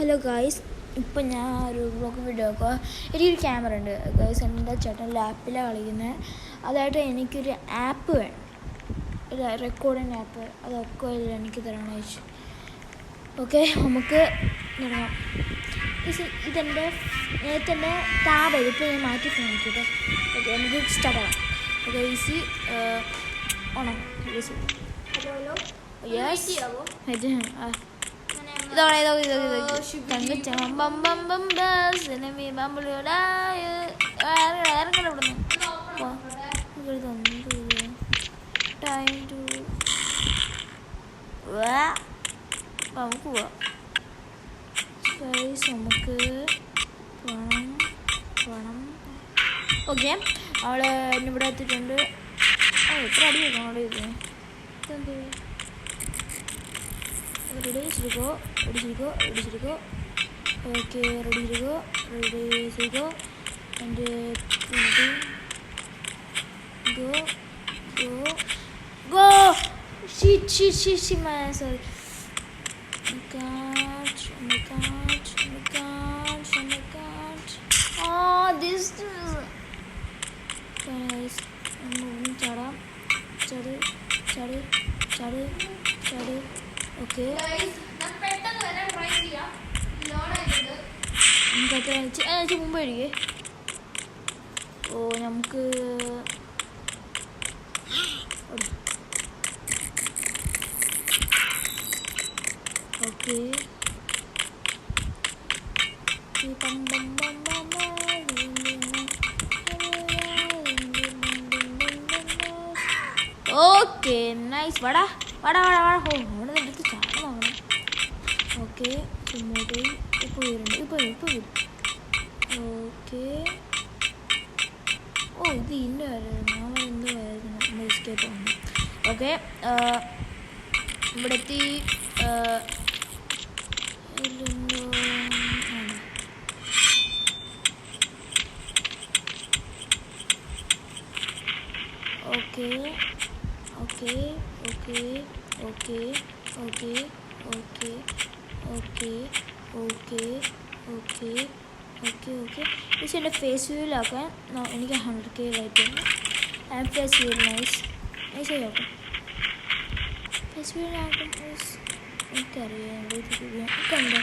Hello guys, ഇപ്പം ഞാൻ ഒരു വ്ളോഗ് വീഡിയോ ആക്കുക. എനിക്കൊരു ക്യാമറ ഉണ്ട് ഗായ്സ്. എൻ്റെ ചേട്ടൻ ലാപ്പിലാണ് കളിക്കുന്നത്. അതായിട്ട് എനിക്കൊരു ആപ്പ് വേണം, ഒരു റെക്കോർഡിങ് ആപ്പ്. അതൊക്കെ എനിക്ക് തരണം ചോദിച്ചു. ഓക്കെ, നമുക്ക് തുടങ്ങാം. ഇതെൻ്റെ നേരത്തെ എൻ്റെ ടാബ് ഇപ്പോൾ ഞാൻ മാറ്റി കാണിക്കട്ടെ. ഓക്കെ, നമുക്ക് സ്റ്റാർട്ട് ആകാം. ഓക്കെ, ഈസി ഓണോ ഈസി. ഹലോ യെസ് ഇതോടെ നമുക്ക് പോവാം. നമുക്ക് പോകണം. ഓക്കെ, അവൾ ഇവിടെ എത്തിയിട്ടുണ്ട്. എത്ര അടി വെക്കണം അവിടെ ഇത്? റെഡി ചെയ്തിരിക്കോ. ഓക്കെ, റെഡി ചെയ്തിരിക്കോ. എൻ്റെ ഗോ ഷീറ്റ് man, sorry. This guys, ചാടാം. ചാട്. ഓക്കെ, നമുക്കത്ര മുമ്പ് കഴിക്കേ. നമുക്ക് ഓക്കെ ഓക്കെ നൈസ്. വടാ ഹോ, അവിടെ എടുത്ത് ചാട നോക്കണം. ഓക്കെ, ഇങ്ങോട്ട് ഇപ്പോൾ വരും. ഓക്കെ, ഇത് ഇന്ന വരായിരുന്നു. എന്ത് വരായിരുന്നു? എസ്കേപ്പ് ആണ്. ഓക്കെ, ഇവിടെ എത്തി. ഓക്കെ. പക്ഷേ എൻ്റെ ഫേസ് വ്യൂവിലാക്കാൻ എനിക്ക് 100K ലൈക്കുണ്ട്. ഫേസ് വ്യൂ നൈസായി നോക്കാം. ഫേസ് വ്യൂവിലാക്കാം. എനിക്കറിയാം കണ്ടോ.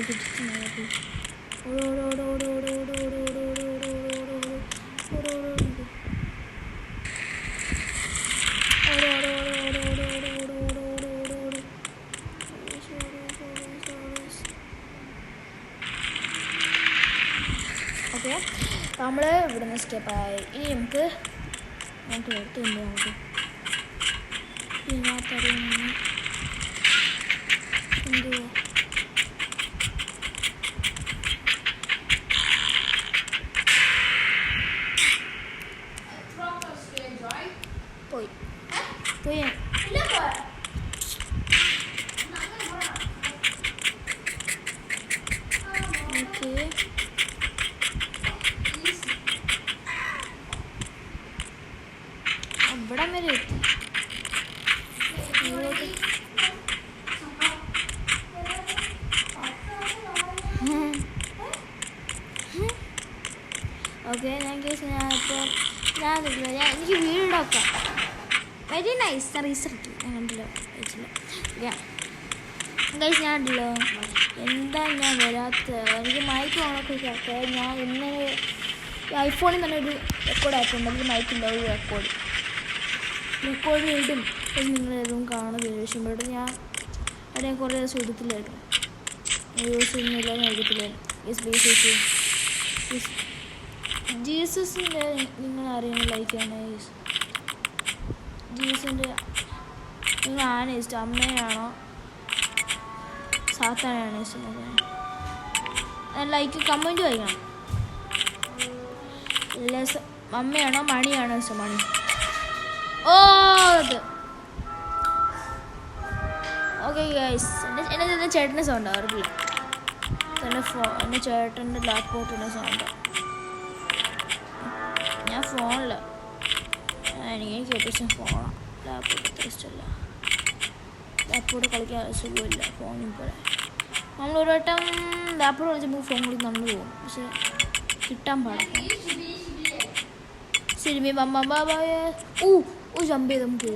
തിരിച്ചോടി. ഓക്കെ, നമ്മൾ ഇവിടുന്ന് സ്റ്റെപ്പായി. ഇനി നമുക്ക് എടുത്തുണ്ട്. നമുക്ക് ഇതിനകത്തറിയുന്ന എന്തുവാ പോയി. ഓക്കെ, അവിടെ വരെ എത്തി. ഓക്കെ, എനിക്ക് വീടൊക്കെ വെരി നൈസ്. റീസെറ്റ് ഞാൻ കണ്ടില്ല, വെച്ചില്ല. ഗൈസ്, ഞാൻ ഉണ്ടല്ലോ എന്താ ഞാൻ വരാത്ത. എനിക്ക് മൈക്ക് ഓണൊക്കെ കേൾക്കാം. ഞാൻ ഇന്നലെ ഐഫോണിൽ തന്നെ ഒരു റെക്കോർഡ് ആയിട്ടുണ്ട്. അതിൽ മൈക്കുണ്ടാവും. ഒരു റെക്കോർഡ് ഇടും. അത് നിങ്ങളേതും കാണുന്നത് ദേഷ്യപ്പെട്ടു. ഞാൻ അവിടെ കുറേ ദിവസം എടുത്തില്ലായിരുന്നു. യൂസ് ചെയ്യുന്നില്ല, ഞാൻ എടുത്തില്ലായിരുന്നു. ജീസസിൻ്റെ നിങ്ങൾ അറിയുന്ന ലൈക്കാണ്. ജീസസിൻ്റെ നിങ്ങൾ ആരാണ് ഇഷ്ടം? അമ്മയാണോ സാത്താനാണ് ലൈക്ക് കമൻറ്റ് വയ്ക്കണം. മമ്മയാണോ മണിയാണോ മണി? ഓ അത് ഓക്കെ ഗൈസ്. എൻ്റെ ചേട്ടൻ്റെ സൗണ്ട് അറിയില്ല. എൻ്റെ ചേട്ടൻ്റെ ലാപ്ടോപ്പിൻ്റെ സൗണ്ട്. ഞാൻ ഫോണിൽ എനിക്ക് ഏറ്റവും ഇഷ്ടം ഫോണാണ്. ലാപ്ടോപ്പ് അത്ര ഇഷ്ടമല്ല. ലാപ്ടോപ്പ് കളിക്കാൻ സുഖമില്ല ഫോണിൽ പോലെ. നമ്മളൊരു വട്ടം ലാപ്ടോപ്പ് കളിച്ചപ്പോൾ ഫോൺ കളിച്ച് നമ്മൾ പോകും. പക്ഷെ കിട്ടാൻ പാടില്ല. സിനിമ ബമ്പായ ജമ്പ് ചെയ്ത് നമുക്ക്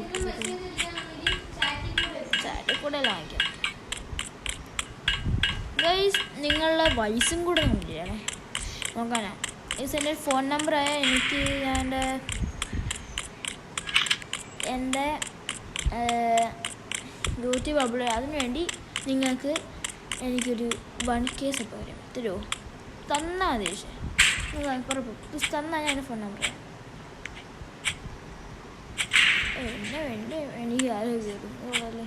ചാറ്റിൽ കൂടെ എല്ലാം വാങ്ങിക്കാം ഗൈസ്. നിങ്ങളുടെ വയസ്സും കൂടെ നോക്കിയാണേ നോക്കാനാ. ഗൈസ് എൻ്റെ ഫോൺ നമ്പറായ എനിക്ക് എൻ്റെ യൂട്യൂബ് അപ്ലോഡ് അതിനു വേണ്ടി നിങ്ങൾക്ക് എനിക്കൊരു 1K സബ് വരും തരുമോ? തന്നാൽ മതി. പക്ഷേ തന്നാൽ ഞാൻ എൻ്റെ ഫോൺ നമ്പർ എന്നെ വേണ്ടി എനിക്ക് ആരോഗ്യമല്ലേ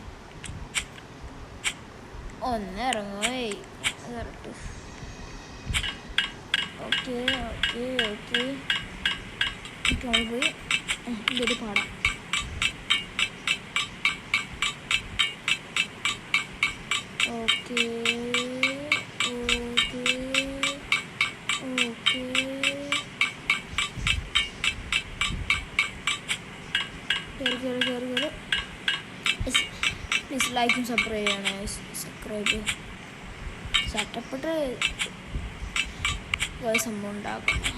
ഒന്ന് ഇറങ്ങുമേ. കറക്റ്റ്. ഓക്കെ ഓക്കെ ഓക്കെ നമ്മൾ പോയി ഇതൊരു പാടാം. ഓക്കെ ഓക്കെ ഓക്കെ കയറി പ്ലീസ് ലൈക്കും സബ്സ്ക്രൈബ് ചെയ്യണേ. സബ്സ്ക്രൈബ് ചട്ടപ്പെട്ട് സംഭവം ഉണ്ടാക്കണം.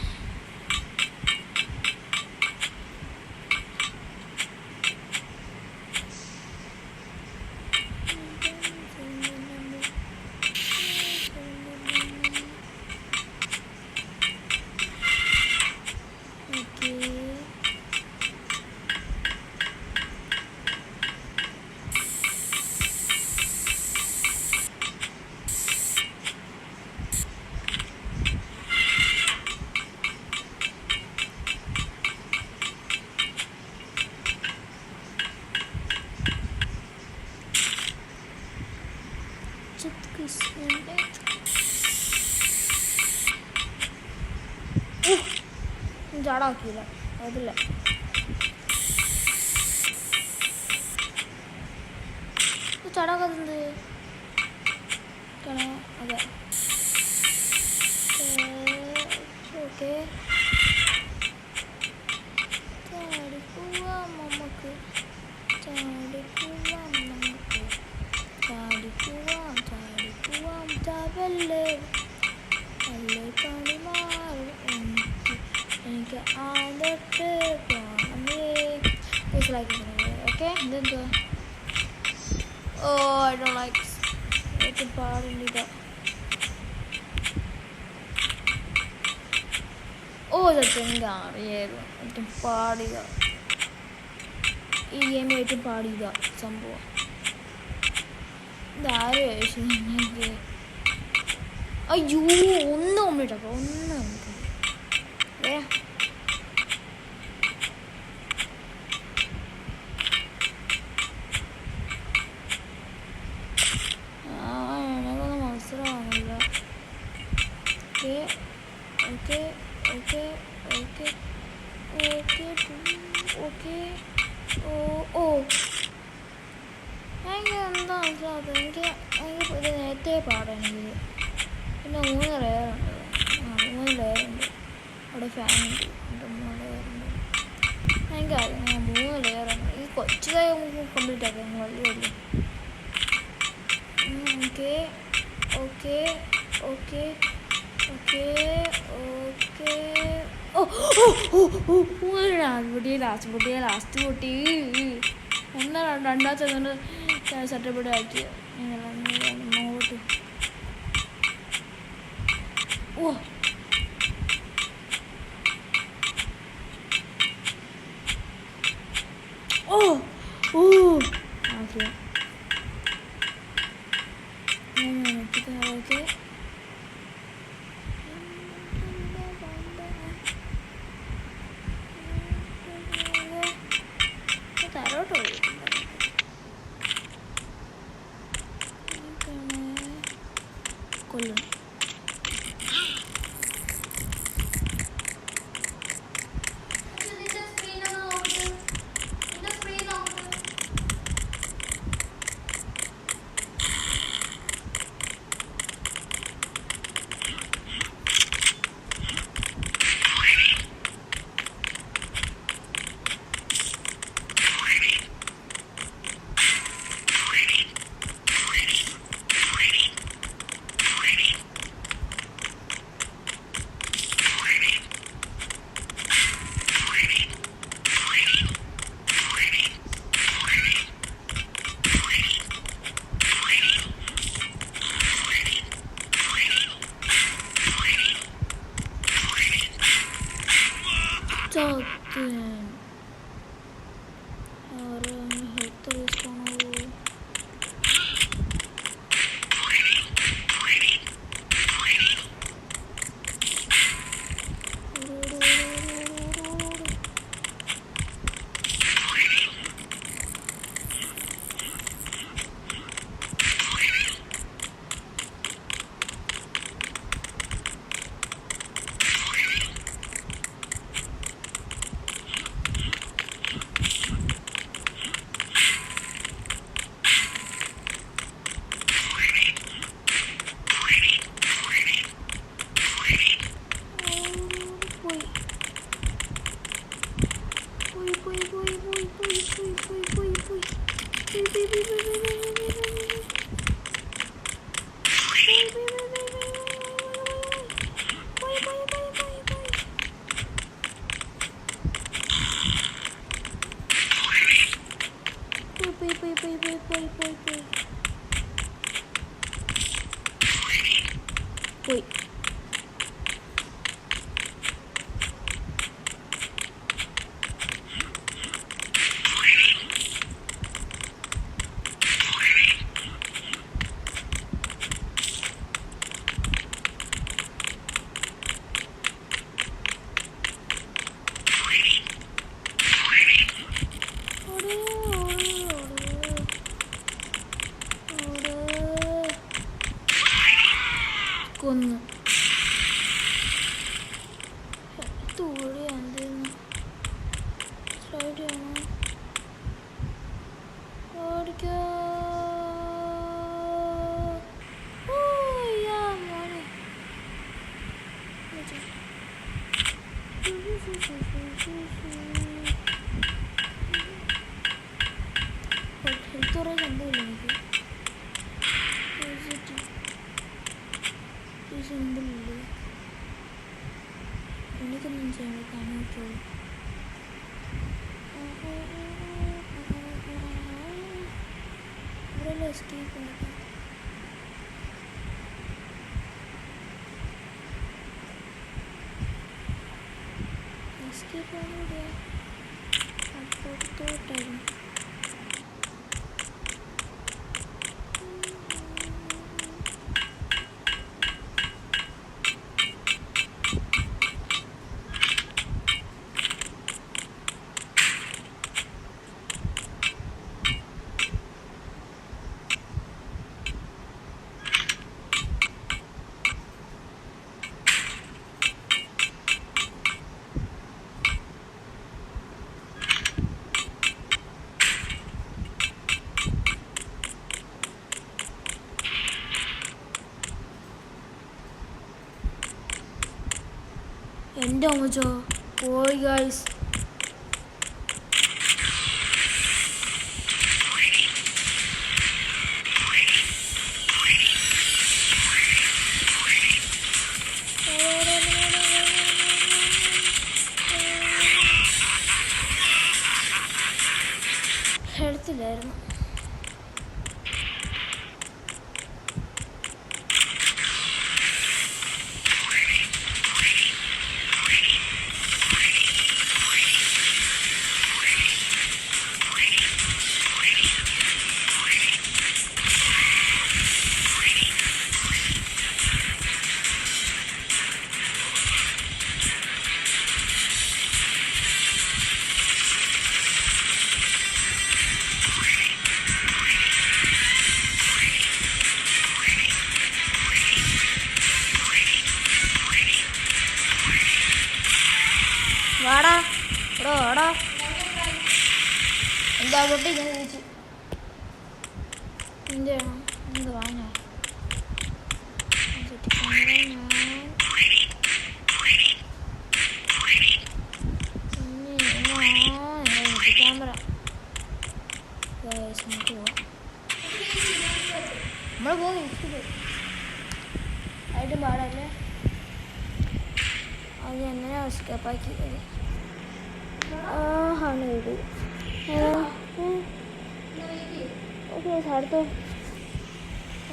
ചാടാക്കിയില്ല അതില്ല. ചാടാക്കാത്തത് അതെ. ഓക്കെ ചാടിപ്പോവാം നമുക്ക് ചാവല്ലേ അല്ലേ പണി മാറും എനിക്ക് ആദ്യത്തെ ഓക്കെ. ഇതെന്തോ I don't like ഏറ്റവും പാടില്ല. ഇതൊക്കെ എനിക്ക് അറിയായിരുന്നു. ഏറ്റവും പാടില്ല ഈ ഗെയിം ഏറ്റവും പാടില്ല സംഭവം. ഇതാരും ചോദിച്ചു എനിക്ക്. അയ്യോ ഒന്ന് കംപ്ലീറ്റ് ഒന്ന് എനിക്കൊന്നും മനസ്സിലാവുന്നില്ല. Okay okay okay okay okay എനിക്ക് എന്താ മനസ്സിലാകാത്തത്? എനിക്ക് ഇത് നേരത്തെ പാടാണെങ്കിൽ പിന്നെ 3 ലെയറുണ്ട്. 3 ലെയറുണ്ട്. അവിടെ ഫാനുണ്ട്. 3 ലെയറുണ്ട്. എനിക്കറിയാം 3 ലെയറുണ്ട്. ഈ കൊച്ചതായി കംപ്ലീറ്റ് ആക്കാം. വലിയ okay okay okay okay okay last പൊട്ടി രണ്ടാമത്തെ സെറ്റപ്പ് ആക്കി അങ്ങോട്ട്. ഓക്കെ ഓക്കെ തരോട്ടോ കൊല്ലണം. പോയി. കൊന്നു. തൂടി എന്തെന്ന് സ്ലൈഡ് ചെയ്യണം. ഓടിക്കോ. മോനെ ഹെൽത്ത് കുറേ സംഭവമില്ല എനിക്ക്. സിമ്പിളില്ലേ എനിക്കൊന്നും ചെയ്യാൻ കാണാൻ പറ്റുള്ളൂ. ഇവിടെ എസ്കേപ്പ് ഉണ്ടാക്കാം. എസ്കേപ്പ് ആണ് ഇവിടെ അപ്പുറത്തോട്ടായിരുന്നു. എൻ്റെ അമ്മച്ചോ പോയി ഗൈസ്. എടുത്തില്ലായിരുന്നു. എന്താ പൊട്ടി ഞാൻ ചോദിച്ചു എന്താണ് എന്ത് വാങ്ങാ ക്യാമറ നമുക്ക് പോവാം നമ്മൾ പോകും ആയിട്ടും പാടല്ലേ അത് എങ്ങനെ സ്കപ്പാക്കി ആണ് ഇത് ഓക്കെ അടുത്തോ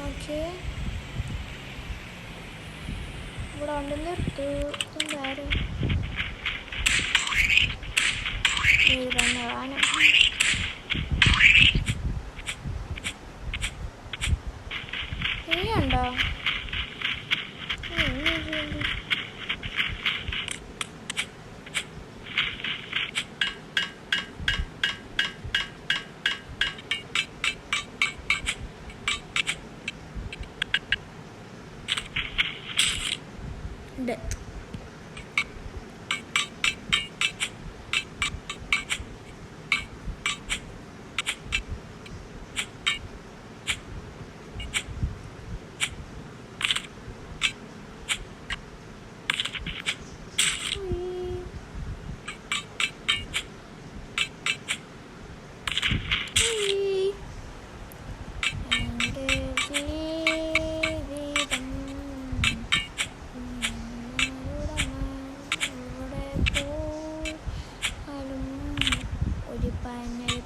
ഓക്കെ ഇവിടെ ഉണ്ടെന്ന് എടുത്തു ആരും ആണ് നീയുണ്ടോ death.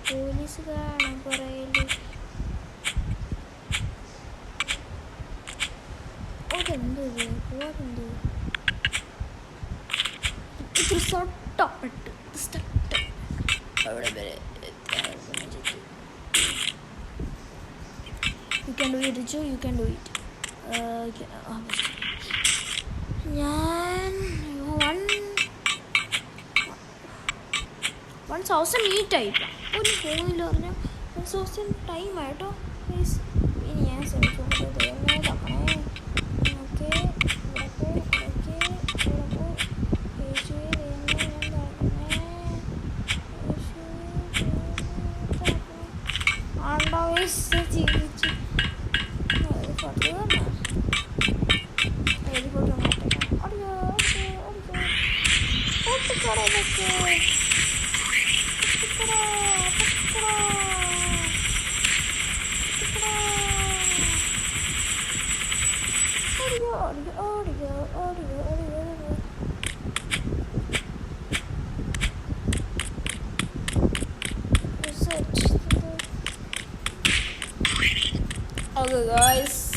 പോലീസ് കാണാൻ പറയല് അതെന്തോ പോവാതെന്തോ ഇത്തിരി സൊട്ടപ്പെട്ട് അവിടെ വരെ you can do it Richu you can do it ഞാൻ 1000 മീറ്റ് ആയിട്ടാ ഒരു ഫോണിൽ പറഞ്ഞാൽ 1000 ടൈം ആയിട്ടോ പ്ലീസ് ഇനി ഞാൻ ശ്രമിച്ചു ദൈവമേ തപ്പണേ ഓക്കെ ആണ്ടോ ജീവിച്ചു ഫോട്ടോ എഴുതി ഫോട്ടോ അടിയോ പൊട്ടിക്കടയൊക്കെ Okay guys,